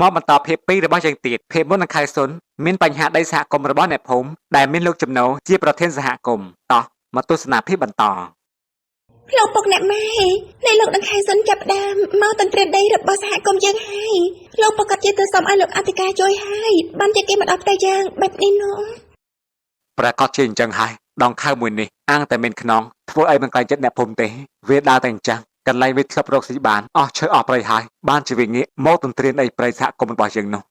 មកបន្តភាពពីររបស់យើងទៀតភាពមុននឹងខែសុនមានបញ្ហាដីសហគមន៍របស់អ្នកភូមិដែលមានលោកចំណូជាប្រធានសហគមន៍តោះមកទស្សនាភាពបន្តលោកពុកអ្នកម៉ែនៃលោកនឹងខែសុនចាប់ផ្ដើមមកតន្ត្រីដីរបស់សហគមន៍យើងហើយលោកប្រកាសជាទៅសុំឲ្យលោកអធិការជួយហើយបានជាគេមកដល់ផ្ទះយើងបែបនេះនោះប្រកាសជាអញ្ចឹងហើយដងខៅមួយនេះអាងតែមានខ្នងធ្វើឲ្យមិនខ្លាចចិត្តអ្នកភូមិទេវាដើរតែអញ្ចឹងកន្លែងវាធ្លាប់រកស៊ីបានអស់ឈើអស់ព្រៃហើយបានជាវាងាកមកទន្ទ្រានដីព្រៃសហគមន៍របស់យើងនោះ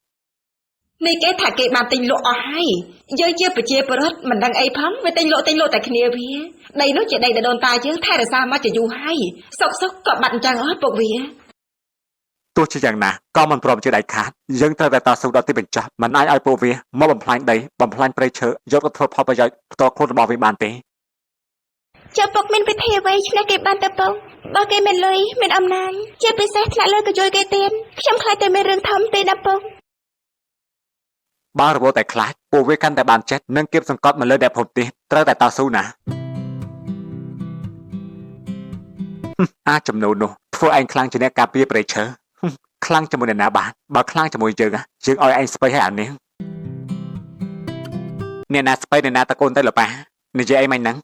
នេះគេថាគេបានទិញលក់អស់ហើយយើងជាប្រជាពលរដ្ឋមិនដឹងអីផងវាទិញលក់តែគ្នាវាដីនោះជាដីដែលដូនតាយើងថែរក្សាមកជាយូរហើយសុកក៏បាត់អញ្ចឹងអស់ពុកវាទោះជាយ៉ាងណាក៏មិនព្រមជាដាច់ខាតយើងត្រូវតែតស៊ូដល់ទីបញ្ចប់មិនអាចឲ្យពួកវាមកបំផ្លាញដីបំផ្លាញព្រៃឈើយកទៅធ្វើផលប្រយោជន៍ផ្ទាល់ខ្លួនរបស់វាបានទេចុះពុកមានវិធីអ្វីឆ្នេះគេបានទៅពុកបើគេមានលុយមានអំណាចជាពិសេសថ្នាក់លើក៏ជួយគេទៀតខ្ញុំខ្លាចតែមានរឿងធំទេណាពុកបើរវល់តែខ្លាចពួកវាកាន់តែបានចិត្តនិងគៀបសង្កត់មកលើអ្នកភូមិទៀតត្រូវតែតស៊ូណាអាចចំនួននោះធ្វើឯងខ្លាំងជាអ្នកការពារព្រៃឈើខ្លាំងជាមួយអ្នកណាបានបើខ្លាំងជាមួយយើងយើងឲ្យឯងស្បៃឲ្យអានេះអ្នកណាស្បៃអ្នកណាតកូនទៅលប៉ានិយាយអីមិនហ្នឹង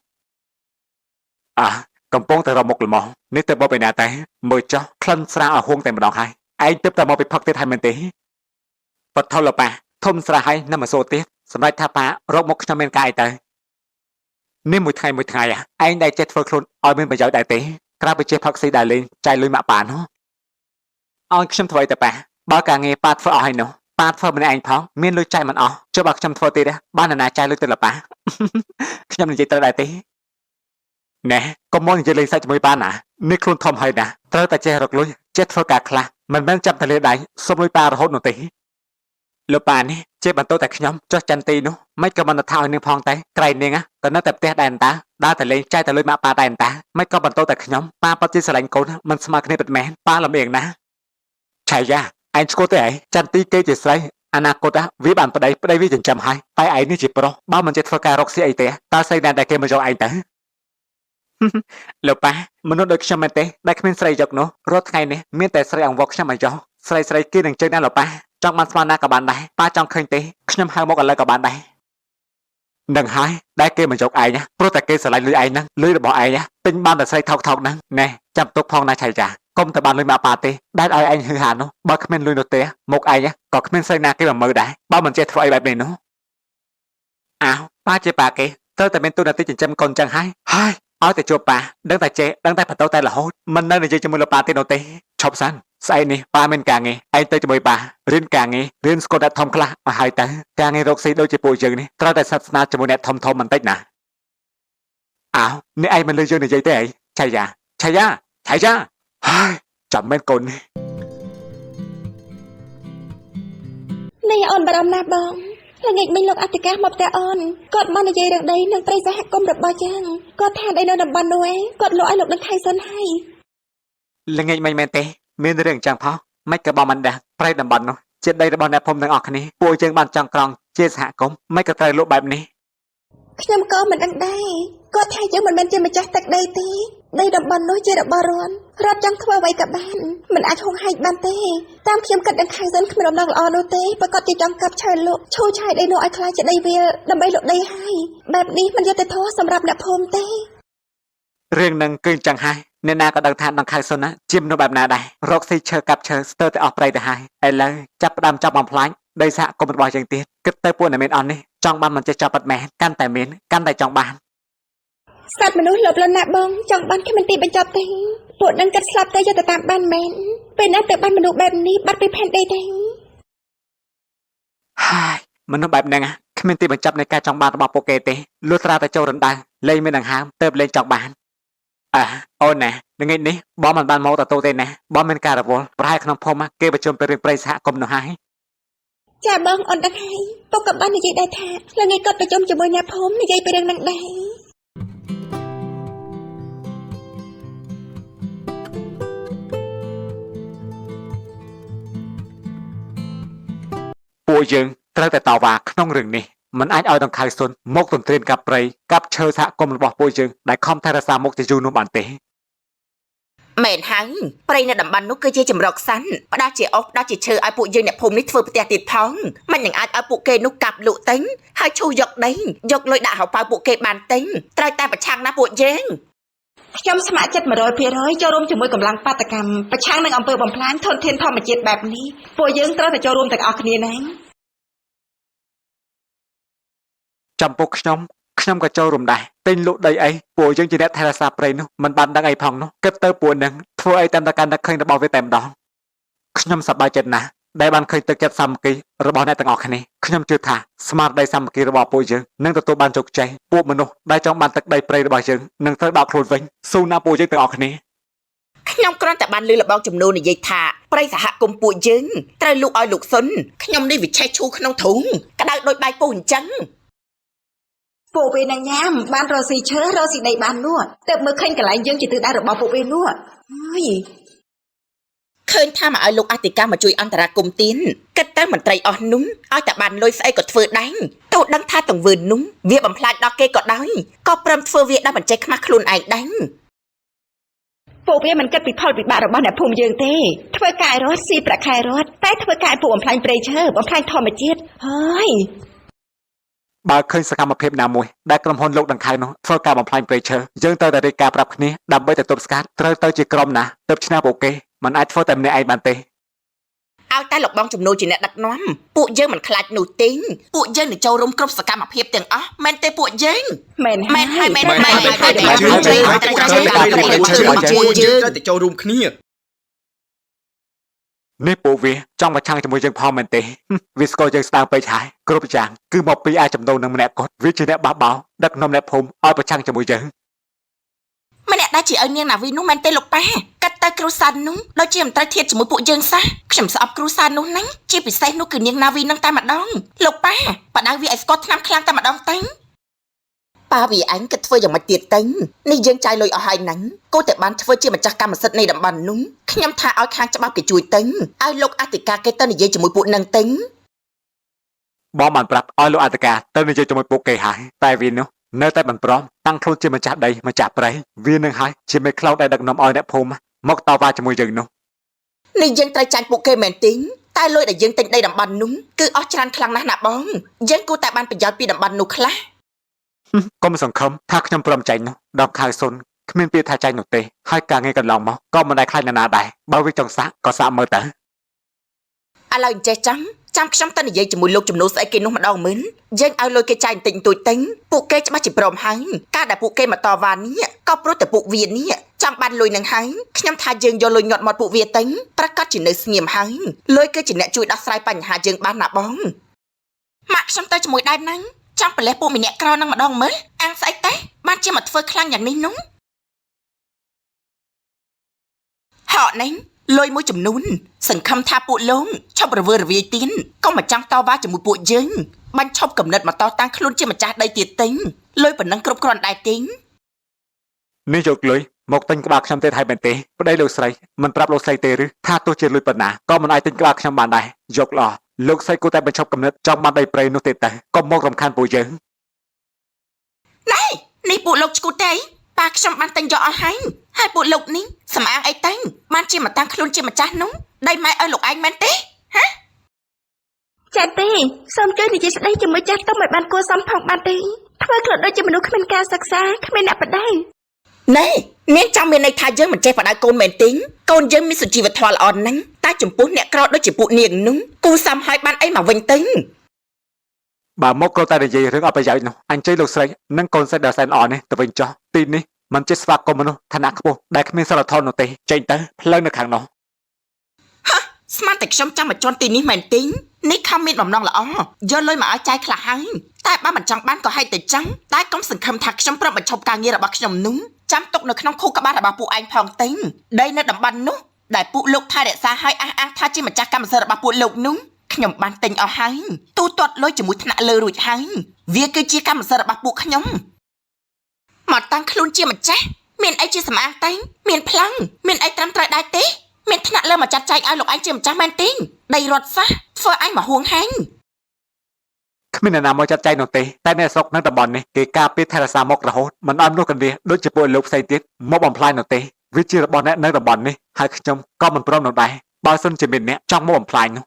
កំពុងតែរមុខល្មោះនេះទៅបបឯណាតែមើលចោះក្លិនស្រាឲ្យហួងតែម្ដងហើយឯងទើបតែមកពីផឹកទៀតហើយមែនទេបថុលប៉ាធំស្រាហើយនៅមកសូទៀតសម្រាប់ថាប៉ារកមកខ្ញុំមានកាយទៅនេះមួយថ្ងៃឯងដែលចេះធ្វើខ្លួនឲ្យមានប្រយោជន៍ដែរទេក្រៅពីចេះផឹកស៊ីដែរលេងចាយលុយមកប៉ានោះឲ្យខ្ញុំធ្វើទៅប៉ាបើការងារប៉ាធ្វើអស់ហើយនោះប៉ាធ្វើម្នាក់ឯងផងមានលុយចាយមិនអស់ចុះបើខ្ញុំធ្វើទៀតបានណាចាយលុយទៅលប៉ាខ្ញុំនិយាយត្រូវដែរទេណែកុំមកនិយាយលេងសាច់ជាមួយប៉ាណានេះខ្លួនធំហើយណាត្រូវតែចេះរកលុយចេះធ្វើការខ្លះមិនមែនចាប់តែលើដៃសុំលុយប៉ារហូតនោះទេលោកប៉ានេះជាបន្ទោតែខ្ញុំចុះចន្ទទីនោះមិនក៏មិនថាឲ្យនឹងផងតែក្រែងនាងក៏នៅតែផ្ទះដែរតាដើរតែលេងចាយតែលុយមកប៉ាដែរតាមិនក៏បន្ទោតែខ្ញុំប៉ាពិតជាស្រឡាញ់កូនមិនស្មើគ្នាពិតមែនប៉ាលំអៀងណាឆាយាឯងស្គាល់ទេឯងចន្ទទីគេជាស្រីអនាគតវាបានប្តីវាចិញ្ចឹមហើយតែឯងនេះជាប្រុសបើមិនចេះធ្វើការរកស៊ីអីទេតើស្រីណាដែលគេមកយកឯងទៅលោកប៉ាមនុស្សដូចខ្ញុំមែនទេដែលគ្មានស្រីយកនោះរត់ថ្ងៃនេះមានតែស្រីអង្វរខ្ញុំមកយកស្រីគេនឹងជើងណាលោកប៉ាចង់បានស្មានណាក៏បានដែរប៉ាចង់ឃើញទេខ្ញុំហៅមកឥឡូវក៏បានដែរនឹងហើយដែលគេមកយកឯងព្រោះតែគេស្រឡាញ់លុយឯងហ្នឹងលុយរបស់ឯងទិញបានតែស្រីថោកហ្នឹងណែចាំទុកផងណាឆៃចាកុំតែបានលុយមកប៉ាទេដែលឲ្យឯងហឺហានោះបើគ្មានលុយនោះទេមកឯងក៏គ្មានស្រីណាគេមកមើលដែរបើមិនចេះធ្វើអីបែបនេះនោះប៉ាជាប៉ាគេត្រូវតែមានទូនាទីចិញ្ចឹមកូនចឹងហើយឲ្យតែជួបប៉ាដឹងតែចេះដឹងតែបន្តតែរហូតមិននៅនិយាយជាមួយលោកប៉ាទេនោះទេឈប់សិនស្អែកនេះប៉ាមានការងារឯងទៅជាមួយប៉ារៀនការងាររៀនស្គាល់អ្នកធំខ្លះឲ្យហើយទៅការងាររកស៊ីដូចជាពួកយើងនេះត្រូវតែសិក្សាស្នាជាមួយអ្នកធំបន្តិចណានេះឯងមិនលឺយើងនិយាយទេអីឆៃយ៉ាហើយចាំមែនកូននេះអូនបារម្ភណាស់បងល្ងាចមិញលោកអធិការមកផ្ទះអូនគាត់មកនិយាយរឿងដីនឹងព្រៃសហគមន៍របស់យើងគាត់ថាដីនៅតំបន់នោះឯងគាត់លក់ឲ្យលោកនឹងខៃសិនហើយល្ងាចមិញមែនទេមានរឿងចឹងផងមិនក៏បងមិនដឹងព្រៃតំបន់នោះជាដីរបស់អ្នកភូមិទាំងអស់គ្នាពួកយើងបានចង់ក្រងជាសហគមន៍មិនក៏ត្រូវលក់បែបនេះខ្ញុំក៏មិនដឹងដែរគាត់ថាយើងមិនមែនជាម្ចាស់ទឹកដីទេដីតំបន់នោះជារបស់រដ្ឋចង់ធ្វើអ្វីក៏បានមិនអាចហួងហែកបានទេតាមខ្ញុំគិតនឹងខៃសិនគ្មានដំណឹងល្អនោះទេប្រកាសជាចង់កាប់ឈើលក់ឈូឆាយដីនោះឲ្យខ្លាចជាដីវាលដើម្បីលក់ដីហើយបែបនេះមិនយុត្តិធម៌សម្រាប់អ្នកភូមិទេរឿងនឹងគឺចឹងហើយអ្នកណាក៏ដឹងថាដងខៅសុនណាជាមនុស្សបែបណាដែររកស៊ីឈើកាប់ឈើស្ទើរតែអស់ប្រៃទៅហើយឥឡូវចាប់ផ្ដើមចាប់បំផ្លាញដីសហគមន៍របស់យើងទៀតគិតទៅពួកអ្នកមានអន់នេះចង់បានមិនចេះចាប់បាត់មែនកាន់តែមានកាន់តែចង់បានសត្វមនុស្សលោភលន់ណាស់បងចង់បានគ្មានទីបញ្ចប់ទេពួកនឹងកាត់ស្លាប់ទៅយកទៅតាមបានមែនពេលណាទៅបានមនុស្សបែបនេះបាត់ពីផែនដីទេហើយមនុស្សបែបហ្នឹងគ្មានទីបញ្ចប់នៃការចង់បានរបស់ពួកគេទេលុះត្រាតែចូលរំដៅលេងមានដង្ហើមទៅលេងចង់បានអូនណាថ្ងៃនេះបងមិនបានមកទទួលទេណាបងមានការរវល់ប្រហែលក្នុងភូមិគេប្រជុំទៅរឿងព្រៃសហគមន៍នោះហើយចាបងអូនដឹងហើយពុកក៏បាននិយាយដែរថាល្ងាចគាត់ប្រជុំជាមួយអ្នកភូមិនិយាយពីរឿងហ្នឹងដែរពួកយើងត្រូវតែតវ៉ាក្នុងរឿងនេះមិនអាចឲ្យដង្ខៅសុនមកទន្ទ្រានកាប់ព្រៃកាប់ឈើសហគមន៍របស់ពួកយើងដែលខំថែរក្សាមុខជាយូរនោះបានទេ មែនហើយព្រៃនៅតំបន់នោះគឺជាចម្រោកសันផ្ដាល់ជាអុសផ្ដាល់ជាឈើឲ្យពួកយើងអ្នកភូមិនេះធ្វើផ្ទះទៀតផងមិននឹងអាចឲ្យពួកគេនោះកាប់លក់ទិញហើយឈូសយកដីយកលុយដាក់ហៅប៉ៅពួកគេបានទិញត្រូវតែប្រឆាំងណាពួកយើង ខ្ញុំស្ម័គ្រចិត្ត 100% ចូលរួមជាមួយកម្លាំងបាតកម្មប្រឆាំងនឹងអំពើបំផ្លាញធនធានធម្មជាតិបែបនេះពួកយើងត្រូវតែចូលរួមទាំងអស់គ្នាណា ចំពោះខ្ញុំក៏ចូលរួមដែរទិញលក់ដីអីពួកយើងជាអ្នកថែរក្សាព្រៃនោះមិនបានដឹងអីផងនោះគិតទៅពួកនឹងធ្វើអីតាមតែកាន់តែឃើញរបស់វាតែម្ដងខ្ញុំសប្បាយចិត្តណាស់ដែលបានឃើញទឹកចិត្តសាមគ្គីរបស់អ្នកទាំងអស់គ្នាខ្ញុំជឿថាស្មារតីសាមគ្គីរបស់ពួកយើងនឹងទទួលបានជោគជ័យពួកមនុស្សដែលចង់បានទឹកដីព្រៃរបស់យើងនឹងត្រូវដកខ្លួនវិញស៊ូណាពួកយើងទាំងអស់គ្នា ខ្ញុំគ្រាន់តែបានលើលបងចំនួននិយាយថាប្រិយសហគមន៍ពួកយើងត្រូវលក់ឲ្យលោកសុនខ្ញុំនេះវិឆេះឈូក្នុងធុងក្តៅដូចបាយពុះអញ្ចឹង ពួកវានឹងញ៉ាំបានរកស៊ីឈើរកស៊ីដីបាននោះតែមើលឃើញកន្លែងយើងជាទិសដៅរបស់ពួកវានោះហើយ ឃើញថាមកឲ្យលោកអធិការមកជួយអន្តរាគមន៍ទៀនគិតទៅមន្ត្រីអស់នោះឲ្យតែបានលុយស្អីក៏ធ្វើដែរទៅដឹងថាទង្វើនោះវាបំផ្លាញដល់គេក៏ដោយក៏ព្រមធ្វើវាដល់បញ្ចេះខ្មាស់ខ្លួនឯងដែរ ពួកវាមិនគិតពីផលវិបាករបស់អ្នកភូមិយើងទេធ្វើការរត់ស៊ីប្រាក់ខែរត់តែធ្វើការពួកបំផ្លាញព្រៃឈើបំផ្លាញធម្មជាតិហើយ បើឃើញសកម្មភាពណាមួយដែលក្រុមហ៊ុនលោកដង្ខៅនោះធ្វើការបំផ្លាញព្រៃឈើយើងត្រូវតែរាយការណ៍ប្រាប់គ្នាដើម្បីទៅទប់ស្កាត់ត្រូវទៅជាក្រុមណាទើបឈ្នះពួកគេមិនអាចធ្វើតែម្នាក់ឯងបានទេ ឲ្យតែលោកបងចំនួនជាអ្នកដឹកនាំពួកយើងមិនខ្លាចនោះទេពួកយើងនឹងចូលរួមគ្រប់សកម្មភាពទាំងអស់មែនទេពួកយើង មែន មែនហើយមែន យើងត្រូវតែចូលរួមគ្នា នេះពួកវាចង់មកឆាំងជាមួយយើងផងមែនទេវាស្គាល់យើងស្ដាងពេកហើយគ្រប់យ៉ាងគឺមកពីអាចចំណូលនឹងម្នាក់គាត់វាជាអ្នកបះបោដឹកនាំអ្នកភូមិឲ្យប្រឆាំងជាមួយយើង ម្នាក់ដែលជាឪនាងណាវីនោះមែនទេលោកប៉ាកាត់ទៅគ្រូសាននោះដូចជាមិនត្រូវធៀបជាមួយពួកយើងសោះខ្ញុំស្អប់គ្រូសាននោះហ្នឹងជាពិសេសនោះគឺនាងណាវីនឹងតែម្ដងលោកប៉ាបដៅវាឲ្យស្គាល់ឆ្នាំខ្លាំងតែម្ដងទៅប៉ាវាអញគិតធ្វើយ៉ាងម៉េចទៀតទៅនេះយើងចាយលុយអស់ហើយហ្នឹងគួរតែបានធ្វើជាម្ចាស់កម្មសិទ្ធិនៃតំបន់នោះខ្ញុំថាឲ្យខាងច្បាប់គេជួយទៅឲ្យលោកអធិការគេទៅនិយាយជាមួយពួកនឹងទៅ បងបានប្រាប់ឲ្យលោកអធិការទៅនិយាយជាមួយពួកគេហើយតែវានោះនៅតែមិនព្រមតាំងខ្លួនជាម្ចាស់ដីម្ចាស់ព្រៃវានឹងហើយជាមេខ្លោដដែលដឹកនាំឲ្យអ្នកភូមិមកតវ៉ាជាមួយយើងនោះ នេះយើងត្រូវចាញ់ពួកគេមែនទេតែលុយដែលយើងទិញដីតំបន់នោះគឺអស់ច្រើនខ្លាំងណាស់ណាបងយើងគួរតែបានប្រយោជន៍ពីតំបន់នោះខ្លះ កុំសង្ឃឹមថាខ្ញុំព្រមចាញ់នោះដល់ខៅសុនគ្មានពាក្យថាចាញ់នោះទេហើយការងារកន្លងមកក៏មិនដែលខ្លាចណាស់ដែរបើវាចង់សាក់ក៏សាក់មើលទៅ ឥឡូវអញ្ចេះចាំខ្ញុំទៅនិយាយជាមួយលោកចំនួនស្អីគេនោះម្ដងមើលយើងឲ្យលុយគេចាយបន្តិចបន្តួចទិញពួកគេច្បាស់ជាព្រមហើយការដែលពួកគេមកតវ៉ានេះក៏ព្រោះតែពួកវានេះចង់បានលុយនឹងហើយខ្ញុំថាយើងយកលុយញាត់មកពួកវាទិញប្រកាសជានៅស្ងៀមហើយលុយគឺជាអ្នកជួយដោះស្រាយបញ្ហាយើងបានណាបងម៉ាក់ខ្ញុំទៅជាមួយដែរហ្នឹងចង់ប្រលះពួកម្នាក់ក្រនឹងម្ដងមើលអាំងស្អីតែបានជាមកធ្វើខ្លាំងយ៉ាងនេះនោះហកនេះលុយមួយចំនួនសង្ឃឹមថាពួកលោកឈប់រវើរវាយទៀនកុំមកចង់តវ៉ាជាមួយពួកយើងបាញ់ឈប់កំណត់មកតតាំងខ្លួនជាម្ចាស់ដីទៀតទិញលុយប៉ុណ្ណឹងគ្រប់គ្រាន់ដែរទេ នេះយកលុយមកទិញក្បាលខ្ញុំទេហើយមែនទេប្តីលោកស្រីមិនប្រាប់លោកស្រីទេឬថាទោះជាលុយប៉ុណ្ណាក៏មិនអាចទិញក្បាលខ្ញុំបានដែរយកឡោះលោកស្រីគួរតែបញ្ឈប់កំណត់ចង់បានដីព្រៃនោះទេទៅកុំមករំខានពួកយើង ណែនេះពួកលោកឈ្គូទេប៉ាខ្ញុំបានទិញយកអស់ហើយពួកលោកនេះសម្អាងអីទៅបានជាមកតាំងខ្លួនជាម្ចាស់នោះដីម៉ែឲ្យលោកឯងមែនទេហ៎ ចាទេសូមជួយនិយាយស្ដីជាមួយចាស់ទុំឲ្យបានគួរសមផងបានទេធ្វើខ្លួនដូចជាមនុស្សគ្មានការសិក្សាគ្មានអ្នកបដៅ ណែនាងចាំមានន័យថាយើងមិនចេះបដៅកូនមែនទេកូនយើងមានសុជីវធម៌ល្អណាស់តែចំពោះអ្នកក្រដូចជាពួកនាងនោះគូសំហើយបានអីមកវិញទៅ បើមកក៏តែនិយាយរឿងអបិយនោះអញ្ជើញលោកស្រីនិងកូនស្រីដែលសែនល្អនេះទៅវិញចោះទីនេះមិនចេះស្វាគមន៍មនុស្សឋានៈខ្ពស់ដែលគ្មានសិលធម៌នោះទេចេញទៅផ្លូវនៅខាងនោះ ស្មានតែខ្ញុំចាំមកជន់ទីនេះមែនទេនេះខំមានបំណងល្អយកលុយមកឲ្យចាយខ្លះហើយតែបើមិនចង់បានក៏ហេតុតែចឹងតែកុំសង្ឃឹមថាខ្ញុំប្រឹងបញ្ឈប់ការងាររបស់ខ្ញុំនោះចាំទុកនៅក្នុងខួរក្បាលរបស់ពួកឯងផងទេដីនៅតំបន់នោះដែលពួកលោកថៃរក្សាឲ្យអះអាងថាជាម្ចាស់កម្មសិទ្ធិរបស់ពួកលោកនោះខ្ញុំបានទិញអស់ហើយទូទាត់លុយជាមួយថ្នាក់លើរួចហើយវាគឺជាកម្មសិទ្ធិរបស់ពួកខ្ញុំមកតាំងខ្លួនជាម្ចាស់មានអីជាសម្អាងតែមានប្លង់មានអីត្រឹមត្រូវដែរទេមានថ្នាក់លើមកចាត់ចែងឲ្យលោកឯងជាម្ចាស់មែនទេដីរត់សោះធ្វើឯងមកហួងហែង គ្មានអ្នកណាមកចាត់ចែងនោះទេតែអ្នកស្រុកនៅតំបន់នេះគេការពារថែរក្សាមករហូតមិនឲ្យមនុស្សកណ្ដៀសដូចជាពួកលោកផ្សេងទៀតមកបំផ្លាញនោះទេ វាជារបស់អ្នកនៅតំបន់នេះហើយខ្ញុំក៏មិនព្រមនឹងដែរបើសិនជាមានអ្នកចង់មកបំផ្លាញនោះ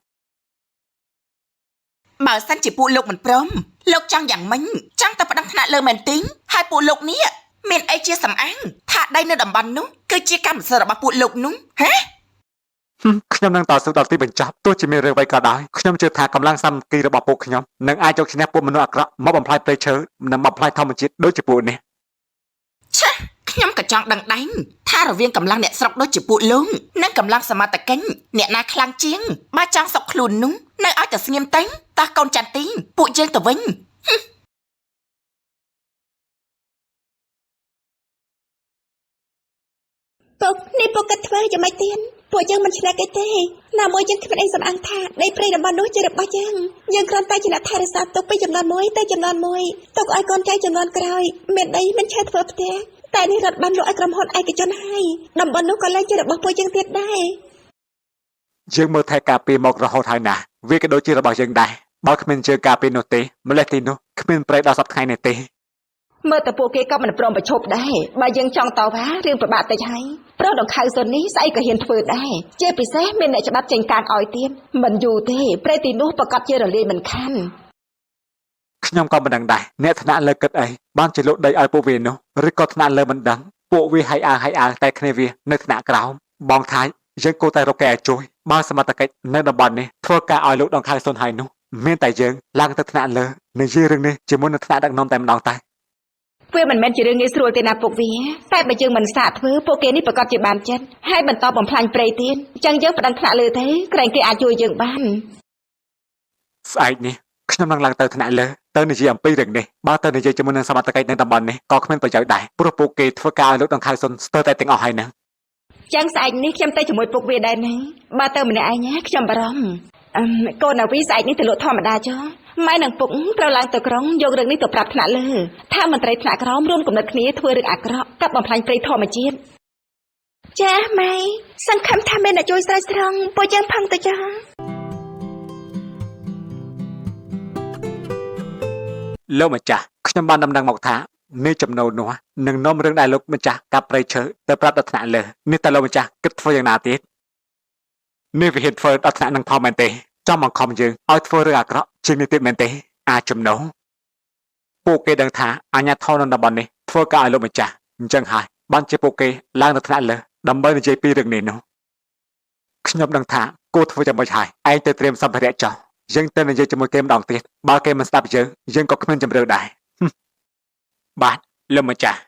បើសិនជាពួកលោកមិនព្រមលោកចង់យ៉ាងម៉េចចង់ទៅប្តឹងថ្នាក់លើមែនទេហើយពួកលោកនេះមានអីជាសំអាងថាដីនៅតំបន់នោះគឺជាកម្មសិទ្ធិរបស់ពួកលោកនោះហ៎ ខ្ញុំនឹងតស៊ូដល់ទីបញ្ចប់ទោះជាមានរឿងអ្វីក៏ដោយខ្ញុំជឿថាកម្លាំងសាមគ្គីរបស់ពួកខ្ញុំនឹងអាចយកឈ្នះពួកមនុស្សអាក្រក់មកបំផ្លាញព្រៃឈើនិងបំផ្លាញធម្មជាតិដូចជាពួកនេះ ឆាខ្ញុំក៏ចង់ដឹងដែរថារវាងកម្លាំងអ្នកស្រុកដូចជាពួកលោកនិងកម្លាំងសមត្ថកិច្ចអ្នកណាខ្លាំងជាងបើចង់សុកខ្លួននោះនៅឲ្យតែស្ងៀមតែតោះកូនចន្ទទីពួកយើងទៅវិញ ពុកនេះពុកគិតធ្វើយ៉ាងម៉េចទៀតពួកយើងមិនឆ្លាតគេទេណាមួយយើងគ្មានអីសំអាងថាដីព្រៃតំបន់នោះជារបស់យើងគ្រាន់តែជាអ្នកថែរក្សាទុកពីចំនួនមួយទៅចំនួនមួយទុកឲ្យកូនចៅចំនួនក្រោយមានដីមានឆែធ្វើផ្ទះតែនេះរដ្ឋបានលក់ឲ្យក្រុមហ៊ុនឯកជនហើយតំបន់នោះក៏លែងជារបស់ពួកយើងទៀតដែរ យើងមើលថែការពារមករហូតហើយណាវាក៏ដូចជារបស់យើងដែរបើគ្មានជើការពារនោះទេម្លេះទីនោះគ្មានប្រៃដល់សប្តាហ៍នេះទេ មើលតែពួកគេក៏មិនព្រមបញ្ឈប់ដែរបើយើងចង់តវ៉ារឿងប្របាក់តិចហើយព្រោះដង្ខៅសុននេះស្អីក៏ហ៊ានធ្វើដែរជាពិសេសមានអ្នកច្បាប់ចេញការឲ្យទៀតមិនយូរទេព្រៃទីនោះប្រកាសជារលាយមិនខាន ខ្ញុំក៏មិនដឹងដែរអ្នកថ្នាក់លើគិតអីបានជាលោកដីឲ្យពួកវានោះឬក៏ថ្នាក់លើមិនដឹងពួកវាហើយអើតែគ្នាវានៅថ្នាក់ក្រោមបងថាយើងគួរតែរកគេឲ្យជួយបើសមត្ថកិច្ចនៅតំបន់នេះធ្វើការឲ្យលោកដង្ខៅសុនហើយនោះមានតែយើងឡើងទៅថ្នាក់លើនិយាយរឿងនេះជាមួយនឹងថ្នាក់ដឹកនាំតែម្ដងតែ វាមិនមែនជារឿងងាយស្រួលទេណាពួកវាតែបើយើងមិនសាកធ្វើពួកគេនេះប្រកាសជាបានចិត្តហើយបន្តបំផ្លាញព្រៃទៀតអញ្ចឹងយើងប្តឹងថ្នាក់លើទេក្រែងគេអាចជួយយើងបាន ស្អែកនេះខ្ញុំនឹងឡើងទៅថ្នាក់លើទៅនិយាយអំពីរឿងនេះបើទៅនិយាយជាមួយនឹងសមត្ថកិច្ចនៅតំបន់នេះក៏គ្មានប្រយោជន៍ដែរព្រោះពួកគេធ្វើការឲ្យលោកដង្ខៅសុនស្ទើរតែទាំងអស់ហើយណា ចឹងស្អែកនេះខ្ញុំទៅជាមួយពុកវាដែរណាបើទៅម្នាក់ឯងណាខ្ញុំបារម្ភកូនអាវីស្អែកនេះទៅលក់ធម្មតាចុះម៉ែនឹងពុកត្រូវឡើងទៅក្រុងយករឿងនេះទៅប្រាប់ថ្នាក់លើថាមន្ត្រីថ្នាក់ក្រោមរួមគំនិតគ្នាធ្វើរឿងអាក្រក់កាប់បំផ្លាញព្រៃធម្មជាតិចាម៉ែសង្ឃឹមថាមានអ្នកជួយស្រោចស្រង់ពួកយើងផឹងទៅចា លោកម្ចាស់ខ្ញុំបានដំណឹងមកថានេះចំណូលនោះនឹងនាំរឿងដែលលោកម្ចាស់កាប់ព្រៃឈើទៅប្រាប់ដល់ថ្នាក់លើនេះតែលោកម្ចាស់គិតធ្វើយ៉ាងណាទៀតនេះវាហ៊ានធ្វើដល់ថ្នាក់នឹងផងមែនទេចំបង្ខំយើងឲ្យធ្វើរឿងអាក្រក់ជាងនេះទៀតមែនទេអាចចំណូលពួកគេដឹងថាអញ្ញាធននៅតំបន់នេះធ្វើការឲ្យលោកម្ចាស់អញ្ចឹងហើយបានជាពួកគេឡើងទៅថ្នាក់លើដើម្បីនិយាយពីរឿងនេះនោះខ្ញុំដឹងថាគួរធ្វើយ៉ាងម៉េចហើយឯងទៅត្រៀមសម្ភារៈចោះយើងទៅនិយាយជាមួយគេម្ដងទៀតបើគេមិនស្ដាប់យើងក៏គ្មានជំរឿដែរ បាទលោកម្ចាស់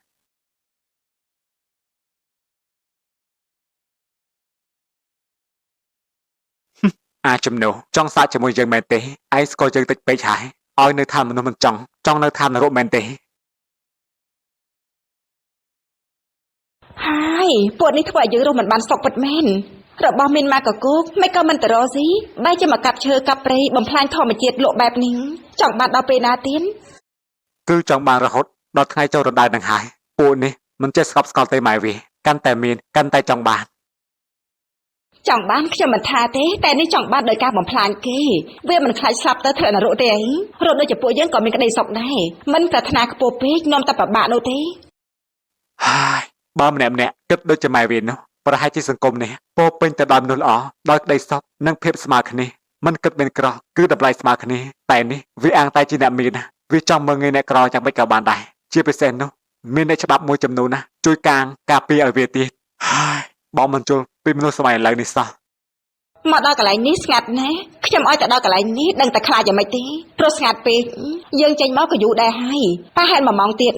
អាចចំណូលចង់សាកជាមួយយើងមែនទេឯងស្គាល់យើងតិចពេកហើយឲ្យនៅថាមនុស្សមិនចង់នៅថានរកមែនទេ ហើយពួកនេះធ្វើឲ្យយើងរស់មិនបានសុខពិតមែនរបស់មានមកកគោកមិនក៏មិនតរស៊ីបែរជាមកកាប់ឈើកាប់ព្រៃបំផ្លាញធម្មជាតិលក់បែបនេះចង់បានដល់ពេលណាទៀត គឺចង់បានរហូតដល់ថ្ងៃចូលរដូវនឹងហើយពួកនេះមិនចេះស្កប់ស្កល់ទេម៉ែវាកាន់តែមានកាន់តែចង់បានខ្ញុំមិនថាទេតែនេះចង់បានដោយការបំផ្លាញគេវាមិនខ្លាចស្លាប់ទៅធ្លាក់នរកទេអីរត់ដូចជាពួកយើងក៏មានក្តីសុខដែរមិនប្រាថ្នាខ្ពស់ពេកនាំតែប្របាក់នោះទេ ហើយបើម្នាក់គិតដូចជាម៉ែវានោះប្រហែលជាសង្គមនេះពោពេញទៅដោយមនុស្សល្អដោយក្តីសុខនិងភាពស្មើគ្នាមិនគិតមានក្រគឺតម្លៃស្មើគ្នាតែនេះវាអាងតែជាអ្នកមានណាវាចង់មើងងាយអ្នកក្រយ៉ាងម៉េចក៏បានដែរជាពិសេសនោះមានអ្នកច្បាប់មួយចំនួនណាជួយការពារឲ្យវាទៀតហើយបងមិនជល់ពីមនុស្សសម័យឥឡូវនេះសោះ មកដល់កន្លែងនេះស្ងាត់ណាស់ខ្ញុំឲ្យតែដល់កន្លែងនេះដឹងតែខ្លាចយ៉ាងម៉េចទេព្រោះស្ងាត់ពេកយើងចេញមកក៏យូរដែរហើយប្រហែល1ម៉ោងទៀត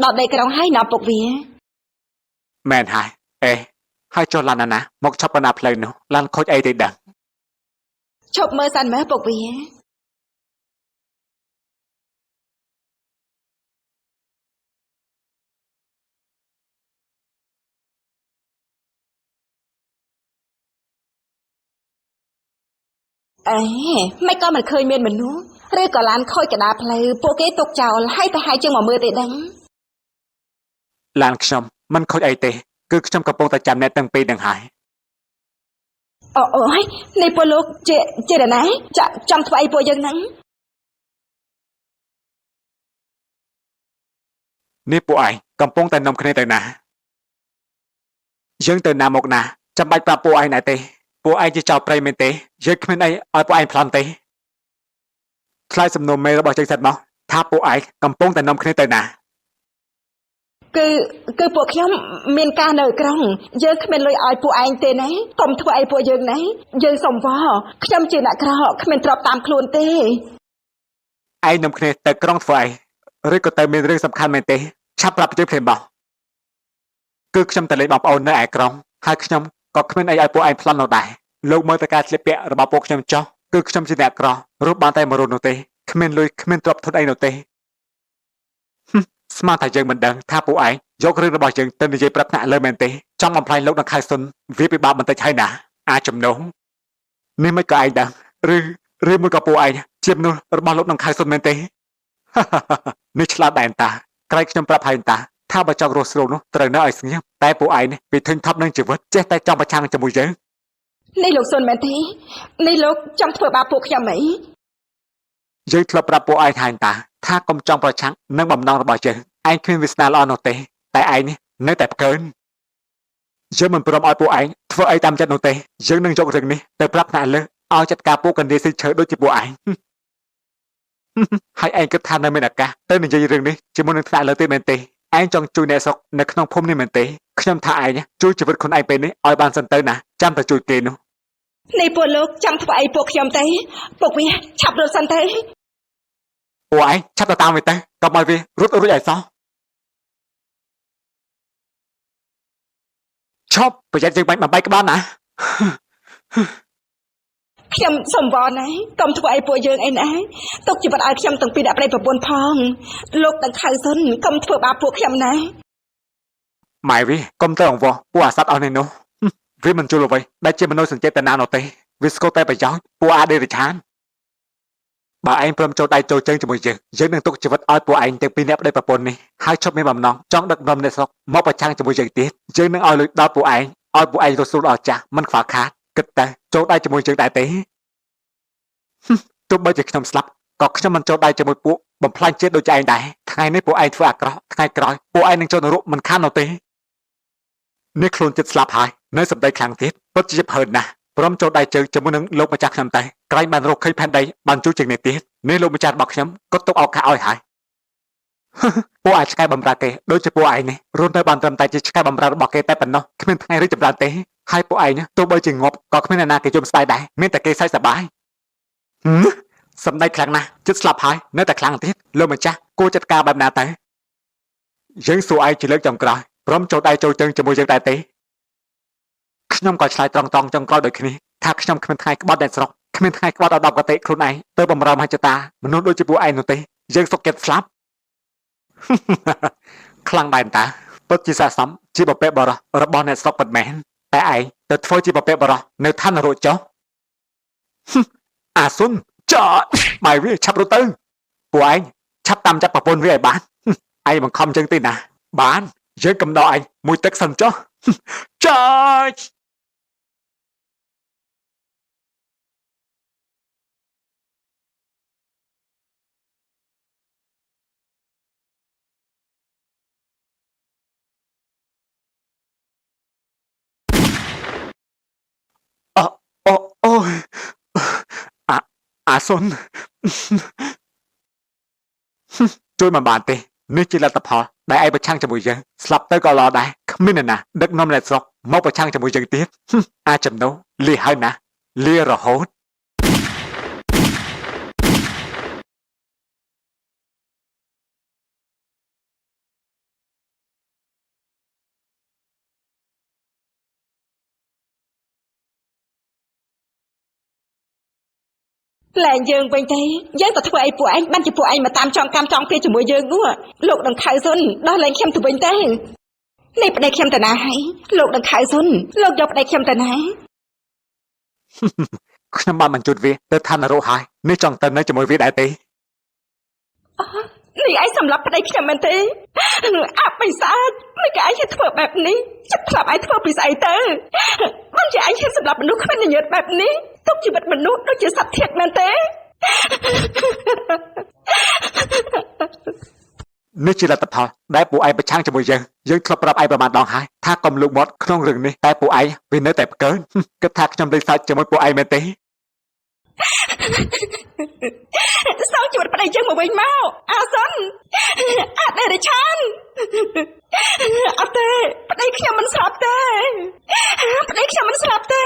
ដល់ដីក្រុងហើយណោះពុកវា មែនហើយអេហើយចុះឡានណាមកឆាប់បណ្ណាផ្លូវនោះឡានខូចអីទេដឹង ឈប់មើលសិនមើលពុកវា អេមិនក៏មិនឃើញមានមនុស្សឬក៏ឡានខូចកដាផ្លូវពួកគេទុកចោលហើយទៅហើយជាងមកមើលទេដឹង ឡានខ្ញុំមិនខូចអីទេគឺខ្ញុំកំពុងតែចាំអ្នកទាំងពីរនឹងហើយ អូយនេះពួកលោកជាណាចាំធ្វើអីពួកយើងហ្នឹង នេះពួកឯងកំពុងតែនាំគ្នាទៅណា យើងទៅណាមកណាចាំបាច់ប្រាប់ពួកឯងណែទេពួកឯងជាចោរព្រៃមែនទេយើងគ្មានអីឲ្យពួកឯងប្លន់ទេឆ្លើយសំណួរមេរបស់ជើងសិតមកថាពួកឯងកំពុងតែនាំគ្នាទៅណា គឺពួកខ្ញុំមានការនៅក្រុងយើងគ្មានលុយឲ្យពួកឯងទេណាកុំធ្វើអីពួកយើងណាយើងសុំវល់ខ្ញុំជាអ្នកក្រគ្មានទ្រព្យតាមខ្លួនទេ ឯងនាំគ្នាទៅក្រុងធ្វើអីឬក៏ទៅមានរឿងសំខាន់មែនទេឆាប់ប្រាប់យើងភ្លាមបោះគឺខ្ញុំទៅលេងបងប្អូននៅឯក្រុងហើយខ្ញុំក៏គ្មានអីឲ្យពួកឯងប្លន់នោះដែរលោកមើលទៅការស្លៀកពាក់របស់ពួកខ្ញុំចុះគឺខ្ញុំជាអ្នកក្ររូបបានតែមួយរូបនោះទេគ្មានលុយគ្មានទ្រព្យធនអីនោះទេស្មានថាយើងមិនដឹងថាពួកឯងយករឿងរបស់យើងទៅនិយាយប្រាប់ថ្នាក់លើមែនទេចង់បំផ្លាញលោកនឹងខៅសុនវាពិបាកបន្តិចហើយណាអាចចំណងនេះមិនក៏ឯងដឹងឬមួយក៏ពួកឯងជាមនុស្សរបស់លោកនឹងខៅសុនមែនទេ នេះឆ្លាតដែរតាក្រែងខ្ញុំប្រាប់ហើយតាថាបើចង់រស់ស្រួលនោះត្រូវនៅឲ្យស្ងៀមតែពួកឯងនេះវាធឹងថប់នឹងជីវិតចេះតែចង់ប្រឆាំងជាមួយយើង នេះលោកសុនមែនទេនេះលោកចង់ធ្វើបាបពួកខ្ញុំអី យើងធ្លាប់ប្រាប់ពួកឯងហើយតាថាកុំចង់ប្រឆាំងនឹងបំណងរបស់យើងឯងគ្មានវាសនាល្អនោះទេតែឯងនេះនៅតែផ្កើនយើងមិនព្រមឲ្យពួកឯងធ្វើអីតាមចិត្តនោះទេយើងនឹងយករឿងនេះទៅប្រាប់ថ្នាក់លើឲ្យចាត់ការពួកកណ្ដៀស៊ីឈើដូចជាពួកឯង ហើយឯងគិតថានៅមានឱកាសទៅនិយាយរឿងនេះជាមួយនឹងថ្នាក់លើទេមែនទេឯងចង់ជួយអ្នកស្រុកនៅក្នុងភូមិនេះមែនទេខ្ញុំថាឯងជួយជីវិតខ្លួនឯងពេលនេះឲ្យបានសិនទៅណាចាំតែជួយគេនោះ នេះពួកលោកចង់ធ្វើអីពួកខ្ញុំទេពួកវាឆាប់រត់សិនទេ ពួកឯងឆាប់ទៅតាមវាទៅកុំឲ្យវារត់រួចឲ្យសោះឈប់ប្រយ័ត្នយើងបាញ់បំបីក្បាលណា ខ្ញុំសុំវល់ណាកុំធ្វើអីពួកយើងអីណាទុកជីវិតឲ្យខ្ញុំទាំងពីរអ្នកប្តីប្រពន្ធផងលោកទាំងខៅសុនកុំធ្វើបាបពួកខ្ញុំណា ម៉ែវាកុំទៅអង្វរពួកអាសត្វអស់នេះនោះ វាមិនជួលអ្វីដែលជាមនុស្សសញ្ចេតនានោះទេវាស្គាល់តែប្រយោជន៍ពួកអាដេរិឆានបើឯងព្រមចូលដៃចូលជើងជាមួយយើងនឹងទុកជីវិតឲ្យពួកឯងទាំងពីរអ្នកប្តីប្រពន្ធនេះហើយឈប់មានបំណងចង់ដឹកនាំអ្នកស្រុកមកប្រឆាំងជាមួយយើងទៀតយើងនឹងឲ្យលុយដល់ពួកឯងឲ្យពួកឯងរស់ស្រួលដល់ចាស់មិនខ្វះខាតគិតតែចូលដៃជាមួយយើងដែរទេ ទោះបីជាខ្ញុំស្លាប់ក៏ខ្ញុំមិនចូលដៃជាមួយពួកបំផ្លាញជាតិដូចឯងដែរថ្ងៃនេះពួកឯងធ្វើអាក្រក់ថ្ងៃក្រោយពួកឯងនឹងចូលនរកមិនខាននោះទេ នេះខ្លួនចិត្តស្លាប់ហើយនៅសម្ដីខ្លាំងទៀតពិតជាភើនណាស់ព្រមចូលដៃជើងជាមួយនឹងលោកម្ចាស់ខ្ញុំតែក្រែងបានរកឃើញផែនដីបានជួយជាងនេះទៀតនេះលោកម្ចាស់របស់ខ្ញុំក៏ទុកឱកាសឲ្យហើយ ពួកអាចឆ្កែបំរើគេដូចជាពួកឯងនេះរស់នៅបានត្រឹមតែជាឆ្កែបំរើរបស់គេតែប៉ុណ្ណោះគ្មានថ្ងៃរីកចម្រើនទេហើយពួកឯងទោះបីជាងាប់ក៏គ្មានអ្នកណាគេយំស្ដាយដែរមានតែគេសើចសប្បាយ សម្ដីខ្លាំងណាស់ចិត្តស្លាប់ហើយនៅតែខ្លាំងទៀតលោកម្ចាស់គួរចាត់ការបែបណាទៅយើងសួរឯងជាលើកចុងក្រោយព្រមចូលដៃចូលជើងជាមួយយើងដែរទេខ្ញុំក៏ឆ្លើយត្រង់ចុងក្រោយដូចគ្នាថាខ្ញុំគ្មានថ្ងៃក្បត់អ្នកស្រុកគ្មានថ្ងៃក្បត់ដល់10កតិខ្លួនឯងទៅបំរើមហិច្ឆតាមនុស្សដូចជាពួកឯងនោះទេយើងសុខចិត្តស្លាប់ ខ្លាំងដែរតាពិតជាស័ក្តិសមជាបព្វបរោះរបស់អ្នកស្រុកពិតមែនតែឯងទៅធ្វើជាបព្វបរោះនៅឋាននរកចុះ អាសុនចោម៉ែវាឆាប់រត់ទៅពួកឯងឆាប់តាមចាប់ប្រពន្ធវាឲ្យបាន ឯងបង្ខំចឹងទេណាបានយើងកំដរឯងមួយទឹកសិនចុះ ចោអូអាសុន ជួយមិនបានទេនេះជាលទ្ធផលដែលឯងប្រឆាំងជាមួយយើងស្លាប់ទៅក៏ល្អដែរគ្មានអ្នកណាដឹកនាំអ្នកស្រុកមកប្រឆាំងជាមួយយើងទៀត អាចចំណូលលីហើយណាលីរហូត លែងយើងវិញទេយើងទៅធ្វើអីពួកឯងបានជាពួកឯងមកតាមចង់កម្មចង់ពីជាមួយយើងនោះលោកដង្ខៅសុនដោះលែងខ្ញុំទៅវិញទេនេះប្តីខ្ញុំទៅណាហើយលោកដង្ខៅសុនលោកយកប្តីខ្ញុំទៅណា ខ្ញុំបានបញ្ជូនវាទៅឋាននរកហើយនេះចង់ទៅនៅជាមួយវាដែរទេ នេះឯងសម្លាប់ប្តីខ្ញុំមែនទេអបិសាចមិនក៏ឯងហ៊ានធ្វើបែបនេះចិត្តផ្លាប់ឯងធ្វើពីស្អីទៅមិនជាឯងហ៊ានសម្លាប់មនុស្សគ្មានញញើតបែបនេះទុកជីវិតមនុស្សដូចជាសត្វធាតុមែនទេ នេះជាលទ្ធផលដែលពួកឯងប្រឆាំងជាមួយយើងធ្លាប់ប្រាប់ឯងប្រមាណដងហើយថាកុំលូកមាត់ក្នុងរឿងនេះតែពួកឯងវានៅតែផ្កើនគិតថាខ្ញុំលេងសើចជាមួយពួកឯងមែនទេ សងជីវិតប្តីយើងមកវិញមកអាសុនអត់ទេរិឆានអត់ទេប្តីខ្ញុំមិនស្លាប់ទេប្តីខ្ញុំមិនស្លាប់ទេ